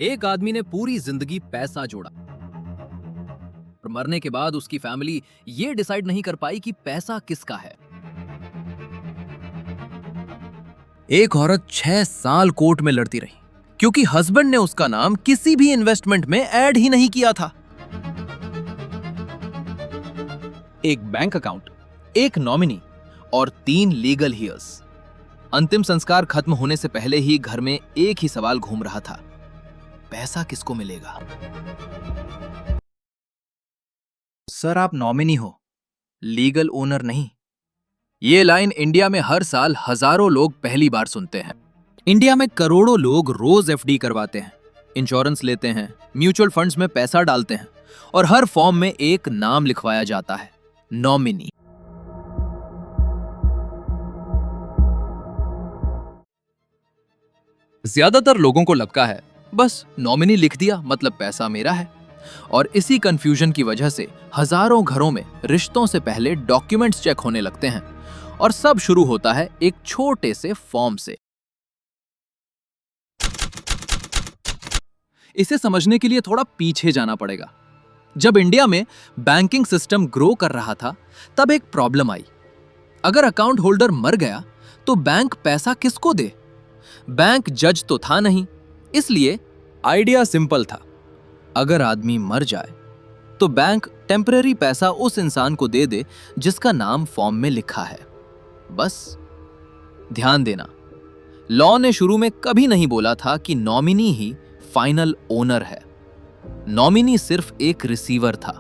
एक आदमी ने पूरी जिंदगी पैसा जोड़ा और मरने के बाद उसकी फैमिली ये डिसाइड नहीं कर पाई कि पैसा किसका है। एक औरत 6 साल कोर्ट में लड़ती रही क्योंकि हस्बैंड ने उसका नाम किसी भी इन्वेस्टमेंट में ऐड ही नहीं किया था। एक बैंक अकाउंट, एक नॉमिनी और 3 लीगल हियर्स। अंतिम संस्कार खत्म होने से पहले ही घर में एक ही सवाल घूम रहा था, पैसा किसको मिलेगा? सर, आप नॉमिनी हो, लीगल ओनर नहीं। ये लाइन इंडिया में हर साल हजारों लोग पहली बार सुनते हैं। इंडिया में करोड़ों लोग रोज एफडी करवाते हैं, इंश्योरेंस लेते हैं, म्यूचुअल फंड्स में पैसा डालते हैं और हर फॉर्म में एक नाम लिखवाया जाता है, नॉमिनी। ज्यादातर लोगों को लगता है बस नॉमिनी लिख दिया मतलब पैसा मेरा है, और इसी कंफ्यूजन की वजह से हजारों घरों में रिश्तों से पहले डॉक्यूमेंट्स चेक होने लगते हैं और सब शुरू होता है एक छोटे से फॉर्म से। इसे समझने के लिए थोड़ा पीछे जाना पड़ेगा। जब इंडिया में बैंकिंग सिस्टम ग्रो कर रहा था तब एक प्रॉब्लम आई। अगर अकाउंट होल्डर मर गया तो बैंक पैसा किसको दे? बैंक जज तो था नहीं, इसलिए आइडिया सिंपल था, अगर आदमी मर जाए तो बैंक टेम्परेरी पैसा उस इंसान को दे दे जिसका नाम फॉर्म में लिखा है। बस ध्यान देना, लॉ ने शुरू में कभी नहीं बोला था कि नॉमिनी ही फाइनल ओनर है। नॉमिनी सिर्फ एक रिसीवर था,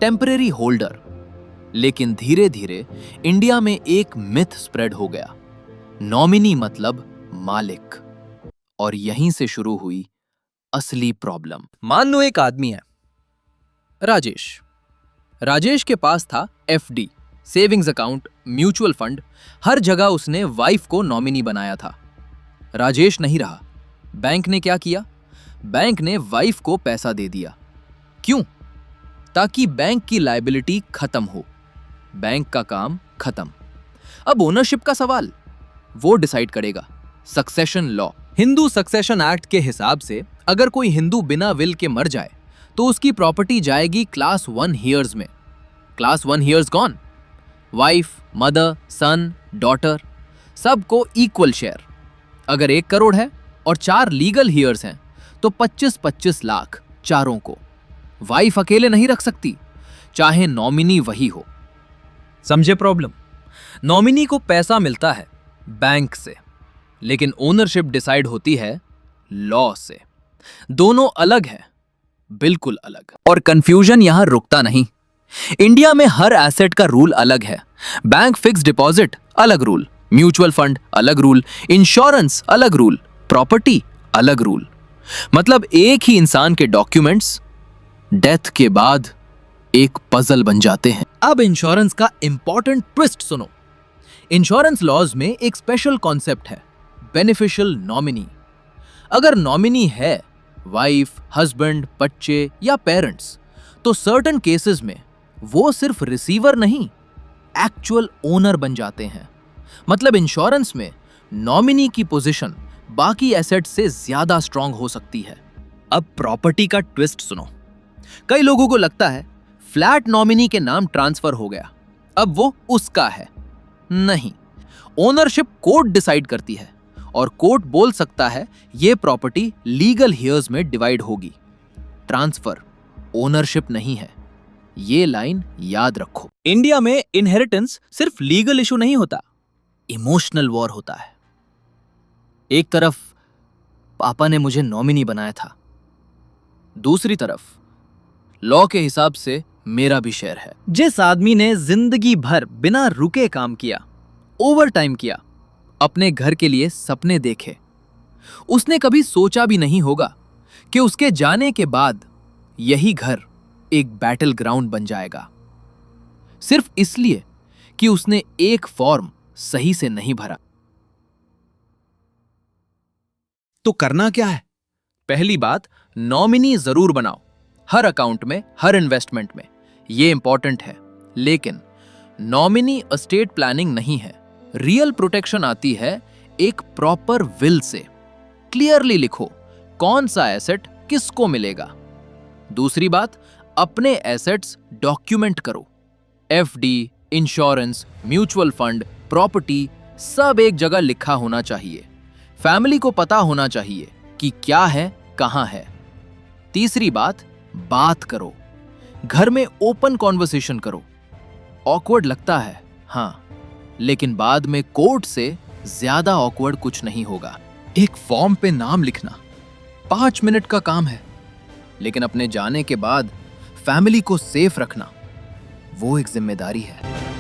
टेम्परेरी होल्डर। लेकिन धीरे धीरे इंडिया में एक मिथ स्प्रेड हो गया, नॉमिनी मतलब मालिक, और यहीं से शुरू हुई असली प्रॉब्लम। मान लो एक आदमी है, राजेश। राजेश के पास था FD, savings account, mutual fund, हर जगह उसने वाइफ को नॉमिनी बनाया था। राजेश नहीं रहा, बैंक ने क्या किया? बैंक ने वाइफ को पैसा दे दिया। क्यों? ताकि बैंक की लायबिलिटी खत्म हो, बैंक का काम खत्म। अब ओनरशिप का सवाल वो डिसाइड करेगा succession law. Hindu succession act के हिसाब से अगर कोई हिंदू बिना विल के मर जाए तो उसकी प्रॉपर्टी जाएगी क्लास 1 हियर्स में। क्लास 1 हियर्स कौन? वाइफ, मदर, सन, डॉटर, सबको इक्वल शेयर। अगर 1 करोड़ है और 4 लीगल हियर्स हैं तो 25-25 लाख चारों को। वाइफ अकेले नहीं रख सकती, चाहे नॉमिनी वही हो। समझे प्रॉब्लम? नॉमिनी को पैसा मिलता है बैंक से, लेकिन ओनरशिप डिसाइड होती है लॉ से। दोनों अलग हैं, बिल्कुल अलग। और कंफ्यूजन यहां रुकता नहीं। इंडिया में हर एसेट का रूल अलग है। बैंक फिक्स डिपॉजिट अलग रूल, म्यूचुअल फंड अलग रूल, इंश्योरेंस अलग रूल, प्रॉपर्टी अलग रूल। मतलब एक ही इंसान के डॉक्यूमेंट्स डेथ के बाद एक पजल बन जाते हैं। अब इंश्योरेंस का इंपॉर्टेंट ट्विस्ट सुनो। इंश्योरेंस लॉज में एक स्पेशल कॉन्सेप्ट है, बेनिफिशियल नॉमिनी। अगर नॉमिनी है वाइफ, हस्बैंड, बच्चे या पेरेंट्स, तो सर्टेन केसेस में वो सिर्फ रिसीवर नहीं, एक्चुअल ओनर बन जाते हैं। मतलब इंश्योरेंस में नॉमिनी की पोजीशन बाकी एसेट से ज्यादा स्ट्रांग हो सकती है। अब प्रॉपर्टी का ट्विस्ट सुनो। कई लोगों को लगता है फ्लैट नॉमिनी के नाम ट्रांसफर हो गया, अब वो उसका है। नहीं, ओनरशिप कोर्ट डिसाइड करती है और कोर्ट बोल सकता है ये प्रॉपर्टी लीगल हियर्स में डिवाइड होगी। ट्रांसफर, ओनरशिप नहीं है। ये लाइन याद रखो। इंडिया में इनहेरिटेंस सिर्फ लीगल इशू नहीं होता, इमोशनल वॉर होता है। एक तरफ पापा ने मुझे नॉमिनी बनाया था, दूसरी तरफ लॉ के हिसाब से मेरा भी शेयर है। जिस आदमी ने जिंदगी भर बिना रुके काम किया, ओवर टाइम किया, अपने घर के लिए सपने देखे, उसने कभी सोचा भी नहीं होगा कि उसके जाने के बाद यही घर एक बैटल ग्राउंड बन जाएगा, सिर्फ इसलिए कि उसने एक फॉर्म सही से नहीं भरा। तो करना क्या है? पहली बात, नॉमिनी जरूर बनाओ, हर अकाउंट में, हर इन्वेस्टमेंट में। ये इंपॉर्टेंट है। लेकिन नॉमिनी एस्टेट प्लानिंग नहीं है। रियल प्रोटेक्शन आती है एक प्रॉपर विल से। क्लियरली लिखो कौन सा एसेट किसको मिलेगा। दूसरी बात, अपने एसेट्स डॉक्यूमेंट करो। FD, insurance, mutual fund, property सब एक जगह लिखा होना चाहिए। फैमिली को पता होना चाहिए कि क्या है, कहां है। तीसरी बात करो। घर में ओपन कॉन्वर्सेशन करो। ऑकवर्ड लगता है, हां, लेकिन बाद में कोर्ट से ज्यादा ऑकवर्ड कुछ नहीं होगा। एक फॉर्म पे नाम लिखना 5 मिनट का काम है, लेकिन अपने जाने के बाद फैमिली को सेफ रखना वो एक जिम्मेदारी है।